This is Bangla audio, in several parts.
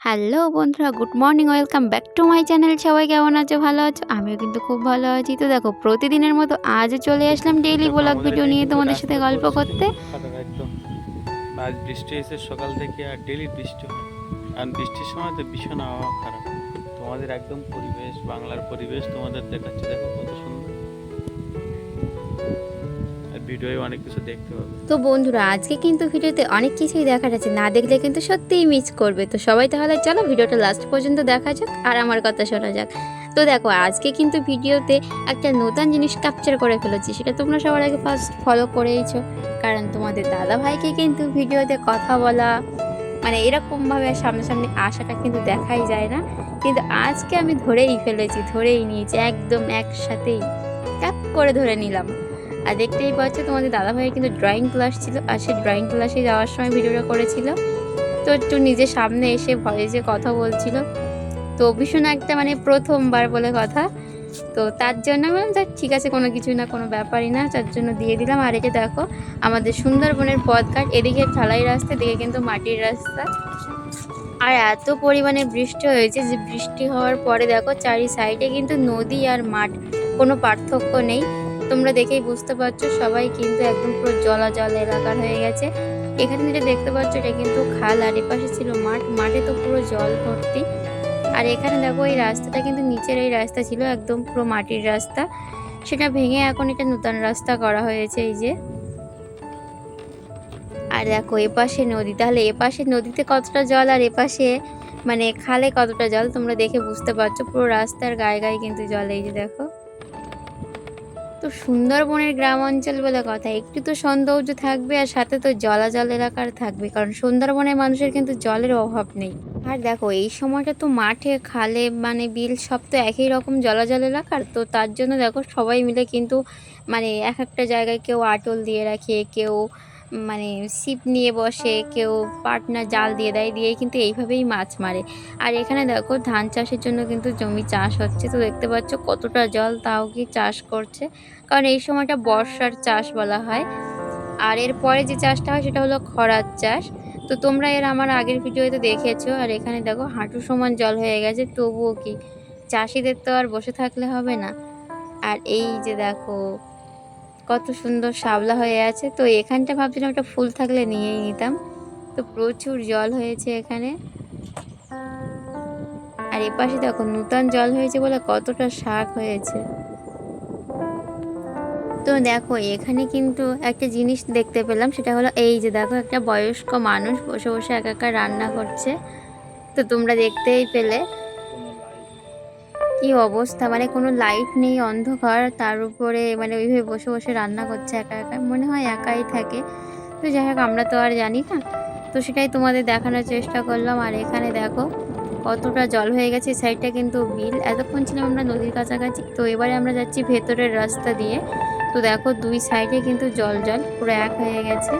হ্যালো বন্ধুরা, good morning, welcome back to my channel. সবাই কেমন আছো? ভালো আছো? আমিও কিন্তু খুব ভালো আছি। তো দেখো, প্রতিদিনের মতো আজও চলে আসলাম ডেইলি দেখো ব্লগ আমাদের ভিডিও এদিকে নিয়ে কিন্তু তোমাদের সাথে রাস্তার গল্প পরিস্থিতি করতে। খুব খারাপ একদম। আজ বৃষ্টি এসে সকাল থেকে আর ডেলি বৃষ্টি হয়, আর বৃষ্টির সময় তো ভীষণ আবহাওয়া খারাপ। তোমাদের একদম পরিবেশ, বাংলার পরিবেশ তোমাদের দেখাচ্ছে, দেখো কত সুন্দর। আর ভিডিওয়ে অনেক কিছু দেখতে পাবে। তো বন্ধুরা, আজকে কিন্তু ভিডিওতে অনেক কিছুই দেখার আছে, না দেখলে কিন্তু সত্যিই মিস করবে। তো সবাই তাহলে চলো ভিডিওটা লাস্ট পর্যন্ত দেখা যাক আর আমার কথা শোনা যাক। তো দেখো, আজকে কিন্তু ভিডিওতে একটা নতুন জিনিস ক্যাপচার করে ফেলেছি, সেটা তোমরা সবার আগে ফার্স্ট ফলো করেইছো। কারণ তোমাদের দাদা ভাইকে কিন্তু ভিডিওতে কথা বলা মানে এরকমভাবে সামনাসামনি আসাটা কিন্তু দেখাই যায় না। কিন্তু আজকে আমি ধরেই নিয়েছি একদম একসাথেই ট্যাপ করে ধরে নিলাম। আর দেখতেই পাচ্ছ, তোমাদের দাদাভাইয়ের কিন্তু ড্রয়িং ক্লাস ছিল, আর সেই ড্রয়িং ক্লাসে যাওয়ার সময় ভিডিওটা করেছিল। তো একটু নিজের সামনে এসে ভয়েসে কথা বলছিল। তো ভীষণ একটা মানে প্রথমবার বলে কথা। তো তার জন্য আমি বললাম, "যাক, ঠিক আছে, কোনো কিছু না, কোনো ব্যাপারই না", তার জন্য দিয়ে দিলাম। আর এই যে দেখো, আমাদের সুন্দরবনের পথঘাট, এদিকে ঢালাই রাস্তা, এদিকে কিন্তু মাটির রাস্তা। আর এত পরিমাণে বৃষ্টি হয়েছে যে বৃষ্টি হওয়ার পরে দেখো চারি সাইডে কিন্তু নদী আর মাঠ, কোনো পার্থক্য নেই। তোমরা দেখেই বুঝতে পারছো, সবাই কিন্তু একদম পুরো জলাজল এলাকার হয়ে গেছে। এখানে যেটা দেখতে পাচ্ছ, এটা কিন্তু খাল, আর এপাশে ছিল মাঠ, মাঠে তো পুরো জল ভর্তি। আর এখানে দেখো, এই রাস্তাটা কিন্তু নিচের এই রাস্তা ছিল একদম পুরো মাটির রাস্তা, সেটা ভেঙে এখন এটা নতুন রাস্তা করা হয়েছে এই যে। আর দেখো এপাশে নদী, তাহলে এপাশে নদীতে কতটা জল আর এপাশে মানে খালে কতটা জল তোমরা দেখে বুঝতে পারছো। পুরো রাস্তার গায়ে গায়ে কিন্তু জল, এই যে দেখো। তো সুন্দরবনের গ্রাম অঞ্চল বলে কথা, একটু তো সৌন্দর্য থাকবে আর সাথে তো জলাজল এলাকার থাকবে, কারণ সুন্দরবনের মানুষের কিন্তু জলের অভাব নেই। আর দেখো, এই সময়টা তো মাঠে খালে মানে বিল সব তো একই রকম জলাজল এলাকার, তো তার জন্য দেখো সবাই মিলে কিন্তু মানে এক একটা জায়গায় কেউ আটল দিয়ে রাখে, কেউ মানে ছিপ নিয়ে বসে, কেউ পাটনা জাল দিয়ে দেয়, দিয়েই কিন্তু এইভাবেই মাছ মারে। আর এখানে দেখো ধান চাষের জন্য কিন্তু জমি চাষ হচ্ছে, তো দেখতে পাচ্ছ কতটা জল, তাও কি চাষ করছে, কারণ এই সময়টা বর্ষার চাষ বলা হয়। আর এরপরে যে চাষটা হয় সেটা হলো খরার চাষ। তো তোমরা আমার আগের ভিডিওতে দেখেছো। আর এখানে দেখো হাঁটু সমান জল হয়ে গেছে, তবুও কি চাষিদের তো আর বসে থাকলে হবে না। আর এই যে দেখো কত সুন্দর শাপলা হয়ে আছে। তো এখানটা ভাবছিলাম একটা ফুল থাকলে নিয়েই নিতাম। তো প্রচুর জল হয়েছে এখানে। আর এপাশে দেখো নূতন জল হয়েছে বলে কতটা শাক হয়েছে। তো দেখো, এখানে কিন্তু একটা জিনিস দেখতে পেলাম, সেটা হলো এই যে দেখো, একটা বয়স্ক মানুষ বসে বসে একা একা রান্না করছে। তো তোমরা দেখতেই পেলে কি অবস্থা, মানে কোনো লাইট নেই, অন্ধকার, তার উপরে মানে ওইভাবে বসে বসে রান্না করছে একা একা, মনে হয় একাই থাকে। তো যাই হোক, আমরা তো আর জানি না, তো সেটাই তোমাদের দেখানোর চেষ্টা করলাম। আর এখানে দেখো কতটা জল হয়ে গেছে, সাইডটা কিন্তু বিল। এতক্ষণ ছিলাম আমরা নদীর কাছাকাছি, তো এবারে আমরা যাচ্ছি ভেতরের রাস্তা দিয়ে। তো দেখো দুই সাইডে কিন্তু জল জল পুরো এক হয়ে গেছে,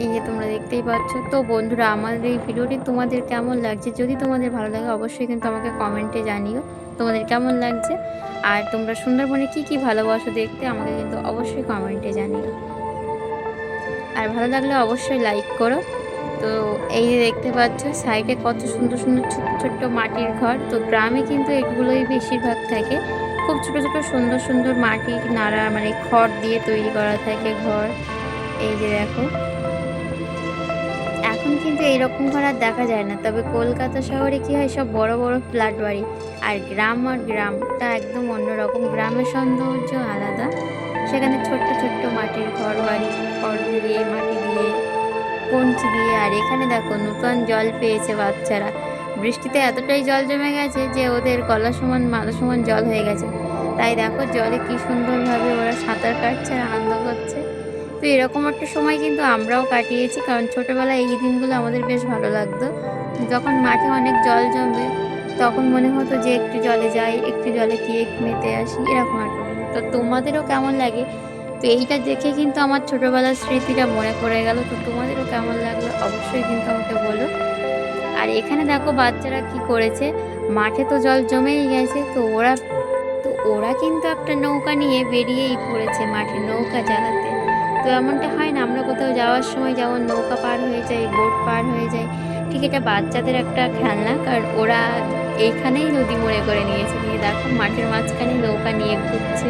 এই যে তোমরা দেখতেই পাচ্ছ। তো বন্ধুরা, আমাদের এই ভিডিওটি তোমাদের কেমন লাগছে? যদি তোমাদের ভালো লাগে অবশ্যই কিন্তু আমাকে কমেন্টে জানিও তোমাদের কেমন লাগছে। আর তোমরা সুন্দরবনে কি কি ভালোবাসো দেখতে, আমাকে কিন্তু অবশ্যই কমেন্টে জানিও। আর ভালো লাগলে অবশ্যই লাইক করো। তো এই যে দেখতে পাচ্ছ সাইডে কত সুন্দর সুন্দর ছোট্ট ছোট্ট মাটির ঘর। তো গ্রামে কিন্তু এগুলোই বেশিরভাগ থাকে, খুব ছোট ছোট সুন্দর সুন্দর মাটির নাড়া মানে খড় দিয়ে তৈরি করা থাকে ঘর। এই যে দেখো, এখন কিন্তু এইরকম ঘর আর দেখা যায় না, তবে কলকাতা শহরে কি হয়, সব বড় বড় ফ্ল্যাট বাড়ি। আর গ্রামটা একদম অন্যরকম, গ্রামের সৌন্দর্য আলাদা। সেখানে ছোট্ট ছোট্ট মাটির ঘর বাড়ি, খড় দিয়ে মাটি দিয়ে কঞ্চি দিয়ে। আর এখানে দেখো নতুন জল পেয়েছে বাচ্চারা, বৃষ্টিতে এতটাই জল জমে গেছে যে ওদের গলা সমান মাথা সমান জল হয়ে গেছে। তাই দেখো জলে কি সুন্দরভাবে ওরা সাঁতার কাটছে আর আনন্দ করছে। তো এরকম একটা সময় কিন্তু আমরাও কাটিয়েছি, কারণ ছোটোবেলায় এই দিনগুলো আমাদের বেশ ভালো লাগতো। যখন মাঠে অনেক জল জমবে, তখন মনে হতো যে একটু জলে যাই, একটু জলে গিয়ে মেতে আসি, এরকম একটা। তো তোমাদেরও কেমন লাগে? তো এইটা দেখে কিন্তু আমার ছোটোবেলার স্মৃতিটা মনে পড়ে গেল। তো তোমাদেরও কেমন লাগলো অবশ্যই কিন্তু আমাকে বলো। আর এখানে দেখো বাচ্চারা কি করেছে, মাঠে তো জল জমেই গেছে, তো ওরা কিন্তু একটা নৌকা নিয়ে বেরিয়েই পড়েছে মাঠে নৌকা চালাতে। তো এমনটা হয় না, আমরা কোথাও যাওয়ার সময় যেমন নৌকা পার হয়ে যাই, বোট পার হয়ে যাই, ঠিক এটা বাচ্চাদের একটা খেলনা, কারণ ওরা এইখানেই নদী মনে করে নিয়েছে। নিয়ে দেখো মাঠের মাঝখানে নৌকা নিয়ে ঘুরছে।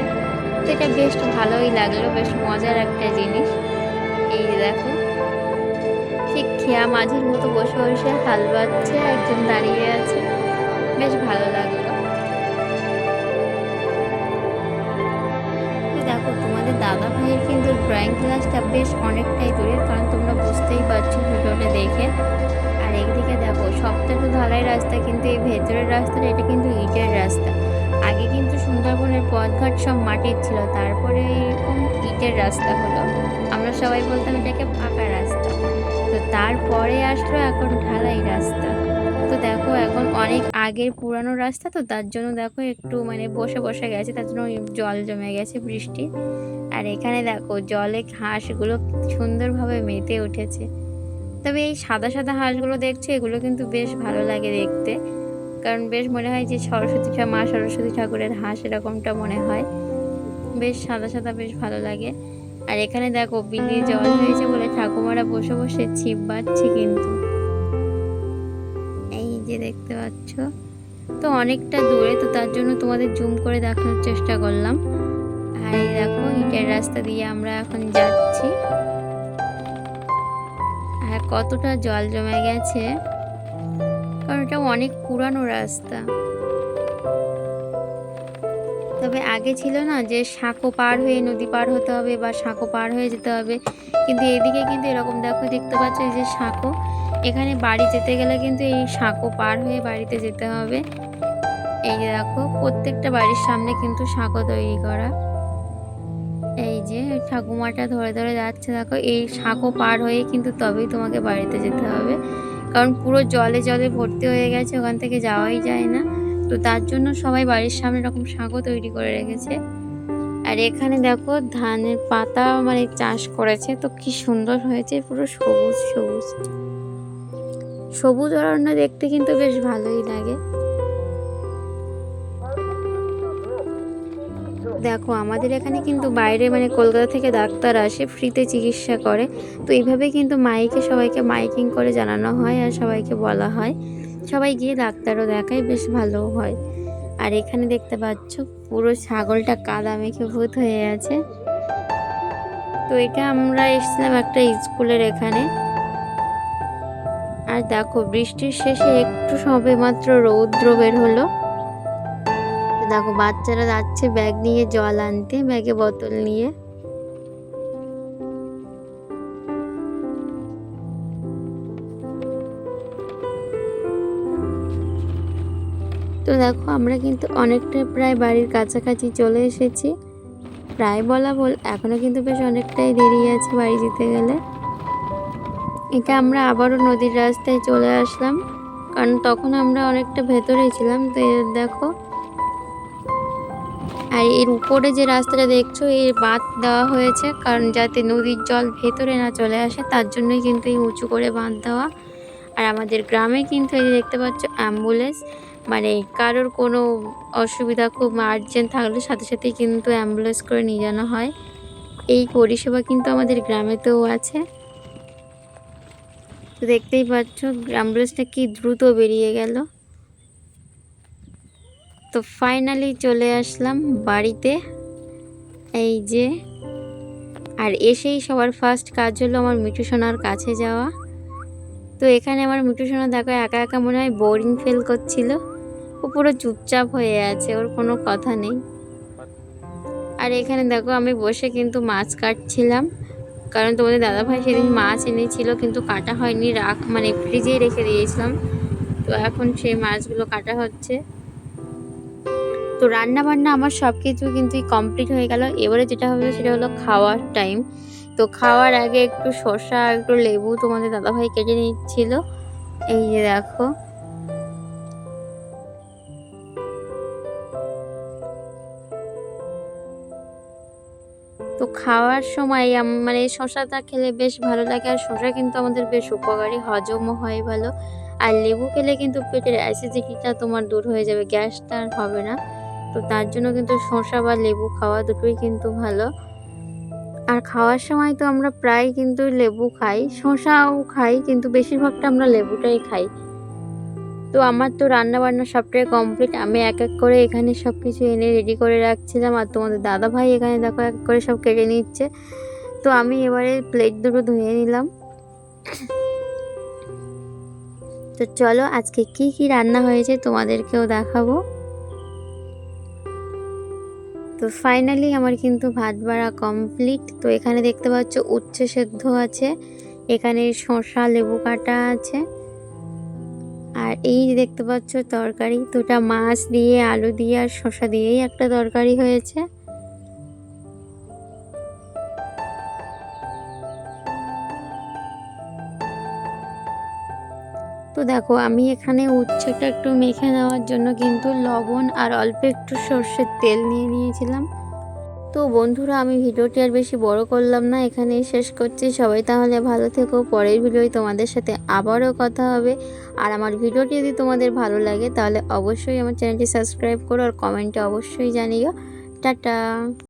তো এটা বেশ ভালোই লাগলো, বেশ মজার একটা জিনিস। এই যে দেখো ঠিক খেয়া মাঝির মতো বসে বসে হাল বাচ্ছে, একজন দাঁড়িয়ে আছে, বেশ ভালো লাগলো। তো দেখো তোমাদের দাদা ভাইয়ের কিন্তু ড্রয়িং ক্লাসটা বেশ অনেকটাই দূরে, কারণ তোমরা বুঝতেই পারছো ভিডিওটা দেখে। আর একদিকে দেখো সবটা তো ঢালাই রাস্তা, কিন্তু এই ভেতরের রাস্তাটা এটা কিন্তু ইটের রাস্তা। আগে কিন্তু সুন্দরবনের পথঘাট সব মাটির ছিল, তারপরে এরকম ইটের রাস্তা হলো। আমরা সবাই বলতাম এটাকে পাকা রাস্তা। তো তারপরে আসলো এখন ঢালাই রাস্তা। তো দেখো এখন অনেক আগের পুরানো রাস্তা, তো তার জন্য দেখো একটু মানে বসে বসে গেছে, তার জন্য জল জমে গেছে বৃষ্টি। আর এখানে দেখো জলে হাঁসগুলো সুন্দরভাবে মেতে উঠেছে। তবে এই সাদা সাদা হাঁসগুলো দেখছে, এগুলো কিন্তু বেশ ভালো লাগে দেখতে, কারণ বেশ মনে হয় যে মা সরস্বতী ঠাকুরের হাঁস এরকমটা মনে হয়। বেশ সাদা সাদা বেশ ভালো লাগে। আর এখানে দেখো বিলে জল হয়েছে বলে ঠাকুমারা বসে বসে ছিপ বাচ্ছে কিন্তু, এই যে দেখতে পাচ্ছ। তো অনেকটা দূরে, তো তার জন্য তোমাদের জুম করে দেখানোর চেষ্টা করলাম। আর এই দেখো ইটের রাস্তা দিয়ে আমরা এখন যাচ্ছি। আর কতটা জল জমে গেছে, কারণ এটা অনেক পুরানো রাস্তা। তবে আগে ছিল না যে সাঁকো পার হয়ে নদী পার হতে হবে বা সাঁকো পার হয়ে যেতে হবে, কিন্তু এদিকে কিন্তু এরকম দেখো দেখতে পাচ্ছ এই যে সাঁকো, এখানে বাড়ি যেতে গেলে কিন্তু এই সাঁকো পার হয়ে বাড়িতে যেতে হবে। এই যে দেখো প্রত্যেকটা বাড়ির সামনে কিন্তু সাঁকো তৈরি করা। এই যে ঠাকুমাটা ধরে ধরে যাচ্ছে, দেখো এই সাঁকো পার হয়ে কিন্তু তবেই তোমাকে বাড়িতে যেতে হবে, কারণ পুরো জলে জলে ভর্তি হয়ে গেছে, ওখান থেকে যাওয়াই যায় না। তো তার জন্য সবাই বাড়ির সামনে এরকম সাঁকো তৈরি করে রেখেছে। আর এখানে দেখো ধানের পাতা মানে চাষ করেছে, তো কি সুন্দর হয়েছে, পুরো সবুজ সবুজ সবুজ অরণ্য দেখতে কিন্তু বেশ ভালোই লাগে। দেখো আমাদের এখানে কিন্তু বাইরে মানে কলকাতা থেকে ডাক্তার আসে, ফ্রিতে চিকিৎসা করে। তো এইভাবে কিন্তু মাইকে সবাইকে মাইকিং করে জানানো হয় আর সবাইকে বলা হয়, সবাই গিয়ে ডাক্তারও দেখায়, বেশ ভালো হয়। আর এখানে দেখতে পাচ্ছ পুরো ছাগলটা কাদা মেখে ভূত হয়ে আছে। তো এটা আমরা এসেছিলাম একটা স্কুলের এখানে। আর দেখো বৃষ্টির শেষে একটু সবে মাত্র রৌদ্র বের হলো। দেখো বাচ্চারা যাচ্ছে ব্যাগ নিয়ে জল আনতে, ব্যাগে বোতল নিয়ে। তো দেখো আমরা কিন্তু অনেকটা প্রায় বাড়ির কাছাকাছি চলে এসেছি। প্রায় বলা ভুল, এখনো কিন্তু বেশ অনেকটাই দেরি আছে বাড়ি যেতে গেলে। এটা আমরা আবারও নদীর রাস্তায় চলে আসলাম, কারণ তখন আমরা অনেকটা ভেতরেই ছিলাম। তো দেখো আর এর উপরে যে রাস্তাটা দেখছো, এর বাঁধ দেওয়া হয়েছে, কারণ যাতে নদীর জল ভেতরে না চলে আসে, তার জন্যই কিন্তু এই উঁচু করে বাঁধ দেওয়া। আর আমাদের গ্রামে কিন্তু এই যে দেখতে পাচ্ছ অ্যাম্বুলেন্স, মানে কারোর কোনো অসুবিধা খুব আর্জেন্ট থাকলে সাথে সাথেই কিন্তু অ্যাম্বুলেন্স করে নিয়ে জানো হয়। এই পরিষেবা কিন্তু আমাদের গ্রামেতেও আছে। তো দেখতেই পাচ্ছ অ্যাম্বুলেন্সটা কি দ্রুত বেরিয়ে গেল। তো ফাইনালি চলে আসলাম বাড়িতে, এই যে। আর এসেই সবার ফার্স্ট কাজ হলো আমার মিঠু সোনার কাছে যাওয়া। তো এখানে আমার মিঠু সোনা দেখো একা একা মনে হয় বোরিং ফিল করছিল, ও পুরো চুপচাপ হয়ে আছে, ওর কোনো কথা নেই। আর এখানে দেখো আমি বসে কিন্তু মাছ কাটছিলাম, কারণ তোমাদের দাদাভাই সেদিন মাছ এনেছিল কিন্তু কাটা হয়নি, মানে ফ্রিজেই রেখে দিয়েছিলাম। তো এখন সেই মাছগুলো কাটা হচ্ছে। তো রান্না বান্না আমার সব কিছু কিন্তু কমপ্লিট হয়ে গেল। এবারে যেটা হবে সেটা হলো খাওয়ার টাইম। তো খাওয়ার আগে একটু শসা একটু লেবু তোমাদের দাদাভাই কেটে নিচ্ছিল, এই যে দেখো। তো খাওয়ার সময় মানে শসাটা খেলে বেশ ভালো লাগে, আর শসা কিন্তু আমাদের বেশ উপকারী, হজমও হয় ভালো। আর লেবু খেলে কিন্তু পেটের অ্যাসিডিটিটা তোমার দূর হয়ে যাবে, গ্যাসটা আর হবে না। তো তার জন্য কিন্তু শসা বা লেবু খাওয়া দুটোই কিন্তু ভালো। আর খাওয়ার সময় তো আমরা প্রায় কিন্তু লেবু খাই, শসাও খাই, কিন্তু বেশিরভাগটা আমরা লেবুটাই খাই। তো আমার তো রান্না বান্না সবটাই কমপ্লিট। আমি এক এক করে এখানে সব কিছু এনে রেডি করে রাখছিলাম, আর তোমাদের দাদা ভাই এখানে দেখো এক এক করে সব কেটে নিচ্ছে। তো আমি এবারে প্লেট দুটো ধুয়ে নিলাম। তো চলো আজকে কি কি রান্না হয়েছে তোমাদেরকেও দেখাবো। তো ফাইনালি আমার কিন্তু ভাত বাড়া কমপ্লিট। তো এখানে দেখতে পাচ্ছ উচ্ছে সেদ্ধ আছে, এখানে শসা লেবু কাটা আছে, আর এই যে দেখতে পাচ্ছ তরকারি, দুটা মাছ দিয়ে আলু দিয়ে আর শসা দিয়েই একটা তরকারি হয়েছে। তো দেখো আমি এখানে উচ্ছেটা একটু মেখে নেওয়ার জন্য কিন্তু লবণ আর অল্প একটু সর্ষের তেল নিয়ে নিয়েছিলাম। তো বন্ধুরা, আমি ভিডিওটি আর বেশি বড় করলাম না, এখানেই শেষ করছি। সবাই তাহলে ভালো থেকো, পরের ভিডিওয় তোমাদের সাথে আবারও কথা হবে। আর আমার ভিডিওটি যদি তোমাদের ভালো লাগে তাহলে অবশ্যই আমার চ্যানেলটি সাবস্ক্রাইব করো, আর কমেন্টে অবশ্যই জানিও। টাটা।